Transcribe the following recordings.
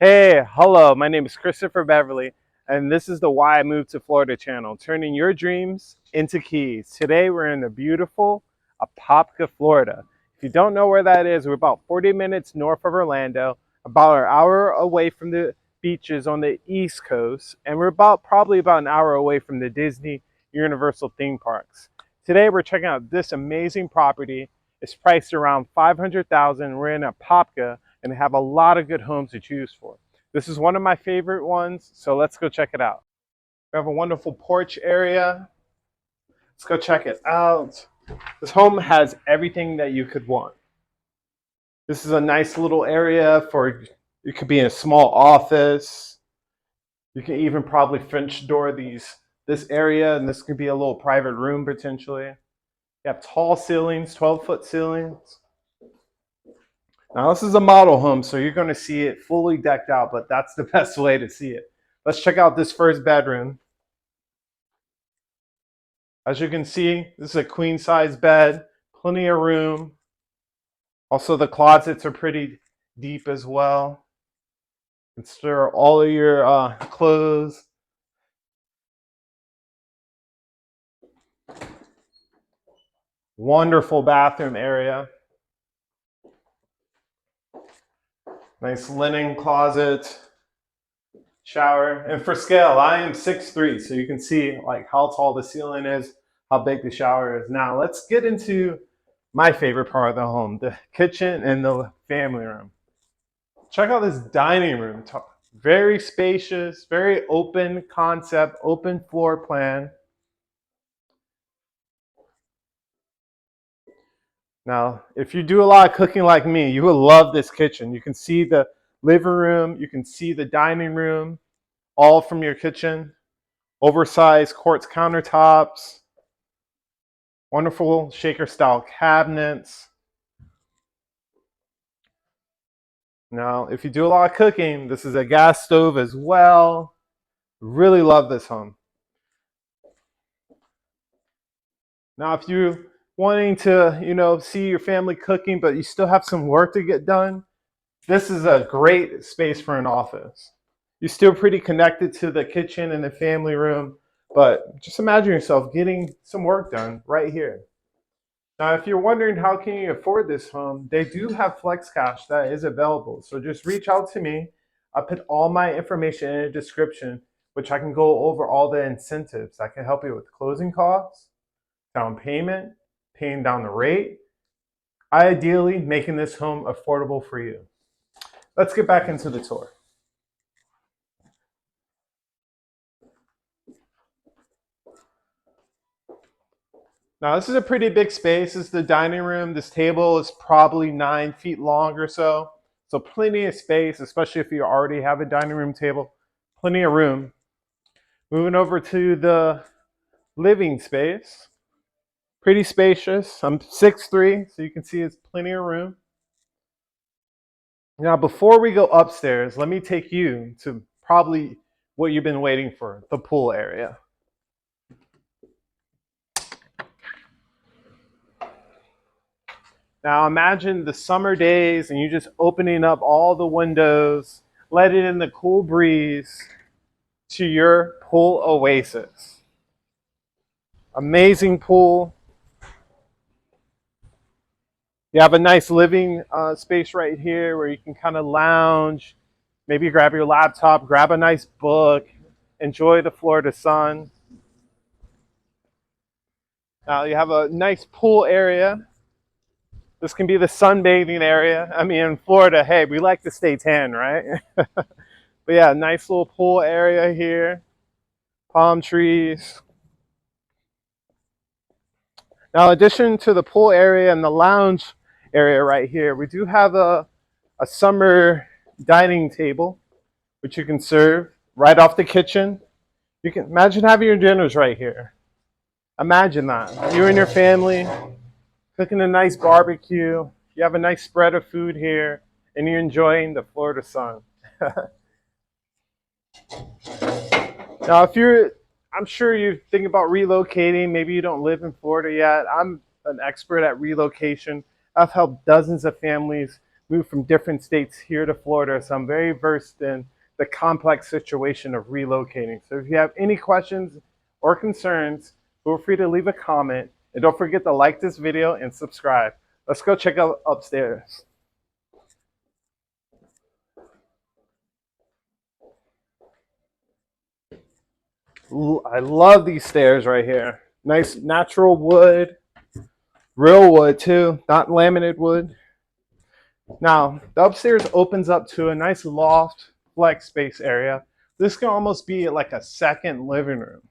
Hey, hello, my name is Christopher Beverly, and this is the Why I Moved to Florida channel, turning your dreams into keys. Today we're in the beautiful Apopka, Florida. If you don't know where that is, we're about 40 minutes north of Orlando, about an hour away from the beaches on the East Coast, and we're probably about an hour away from the Disney Universal theme parks. Today we're checking out this amazing property. It's priced around $500,000. We're in Apopka, and have a lot of good homes to choose for. This is one of my favorite ones, so let's go check it out. We have a wonderful porch area. Let's go check it out. This home has everything that you could want. This is a nice little area for, it could be in a small office. You can even probably French door this area, and this could be a little private room potentially. You have tall ceilings, 12-foot ceilings. Now this is a model home, so you're going to see it fully decked out, but that's the best way to see it. Let's check out this first bedroom. As you can see, this is a queen size bed, plenty of room. Also the closets are pretty deep as well. You can store all of your clothes. Wonderful bathroom area. Nice linen closet, shower. And for scale, I am 6'3", so you can see like how tall the ceiling is, how big the shower is. Now let's get into my favorite part of the home, the kitchen and the family room. Check out this dining room. Very spacious, very open concept, open floor plan. Now, if you do a lot of cooking like me, you will love this kitchen. You can see the living room, you can see the dining room, all from your kitchen. Oversized quartz countertops, wonderful shaker style cabinets. Now, if you do a lot of cooking, this is a gas stove as well. Really love this home. Now, if you're wanting to, see your family cooking, but you still have some work to get done, this is a great space for an office. You're still pretty connected to the kitchen and the family room, but just imagine yourself getting some work done right here. Now, if you're wondering how can you afford this home, they do have flex cash that is available. So just reach out to me. I'll put all my information in the description, which I can go over all the incentives that can help you with closing costs, down payment, paying down the rate, ideally making this home affordable for you. Let's get back into the tour. Now this is a pretty big space. This is the dining room. This table is probably 9 feet long or so. So plenty of space, especially if you already have a dining room table. Plenty of room. Moving over to the living space. Pretty spacious. I'm 6'3", so you can see it's plenty of room. Now before we go upstairs, let me take you to probably what you've been waiting for, the pool area. Now imagine the summer days and you just opening up all the windows, letting in the cool breeze to your pool oasis. Amazing pool. You have a nice living space right here where you can kind of lounge, maybe grab your laptop, grab a nice book, enjoy the Florida sun. Now you have a nice pool area. This can be the sunbathing area. I mean, in Florida, hey, we like to stay tan, right? But yeah, nice little pool area here. Palm trees. Now, in addition to the pool area and the lounge area right here, we do have a summer dining table, which you can serve right off the kitchen. You can imagine having your dinners right here. Imagine that. You and your family cooking a nice barbecue. You have a nice spread of food here, and you're enjoying the Florida sun. Now, I'm sure you're thinking about relocating. Maybe you don't live in Florida yet. I'm an expert at relocation. I've helped dozens of families moved from different states here to Florida, so I'm very versed in the complex situation of relocating. So if you have any questions or concerns, feel free to leave a comment. And don't forget to like this video and subscribe. Let's go check out upstairs. I love these stairs right here. Nice natural wood, real wood too, not laminated wood. Now, the upstairs opens up to a nice loft flex space area. This can almost be like a second living room.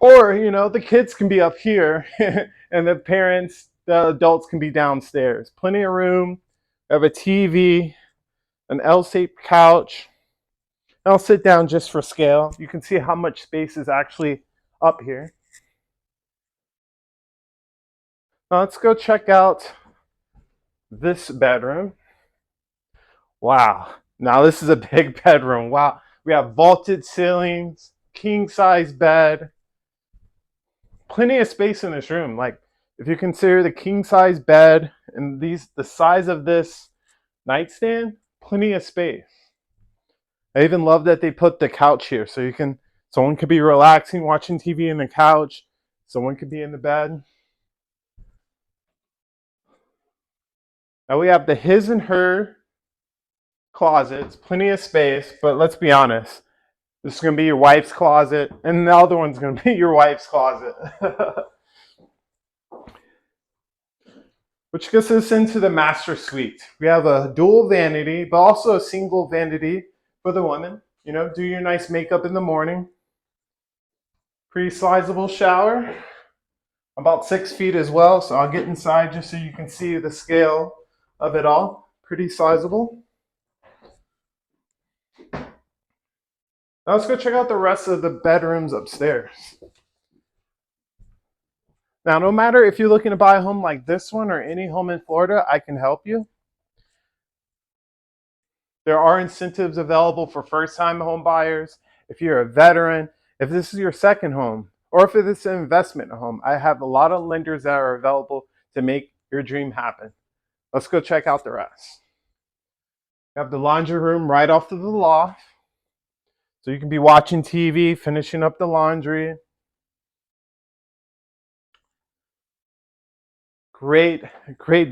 Or, the kids can be up here and the parents, the adults can be downstairs. Plenty of room. We have a TV, an L-shaped couch. I'll sit down just for scale. You can see how much space is actually up here. Now let's go check out this bedroom. Wow. Now this is a big bedroom. Wow. We have vaulted ceilings, king size bed. Plenty of space in this room. Like if you consider the king size bed and the size of this nightstand, plenty of space. I even love that they put the couch here so someone could be relaxing, watching TV in the couch. Someone could be in the bed. Now we have the his and her closets, plenty of space, but let's be honest. This is going to be your wife's closet, and the other one's going to be your wife's closet. Which gets us into the master suite. We have a dual vanity, but also a single vanity for the women. Do your nice makeup in the morning. Pretty sizable shower. About 6 feet as well, so I'll get inside just so you can see the scale of it all. Pretty sizable. Now let's go check out the rest of the bedrooms upstairs. Now, no matter if you're looking to buy a home like this one or any home in Florida, I can help you. There are incentives available for first-time home buyers. If you're a veteran, if this is your second home, or if it's an investment home, I have a lot of lenders that are available to make your dream happen. Let's go check out the rest. We have the laundry room right off to the loft. So you can be watching TV, finishing up the laundry. Great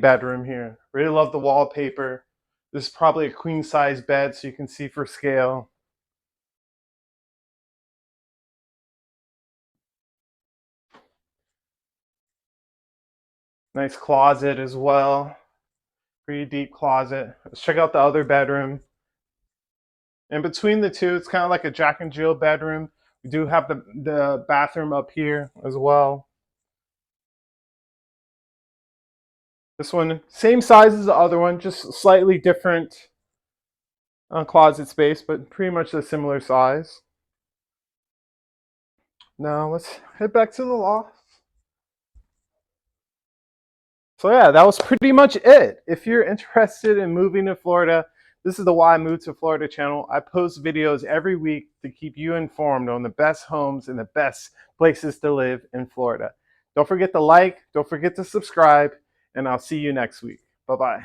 bedroom here. Really love the wallpaper. This is probably a queen size bed so you can see for scale. Nice closet as well. Pretty deep closet. Let's check out the other bedroom. And between the two, it's kind of like a Jack and Jill bedroom. We do have the bathroom up here as well. This one, same size as the other one, just slightly different closet space, but pretty much a similar size. Now let's head back to the loft. So yeah, that was pretty much it. If you're interested in moving to Florida, this is the Why I Moved to Florida channel. I post videos every week to keep you informed on the best homes and the best places to live in Florida. Don't forget to like, don't forget to subscribe, and I'll see you next week. Bye-bye.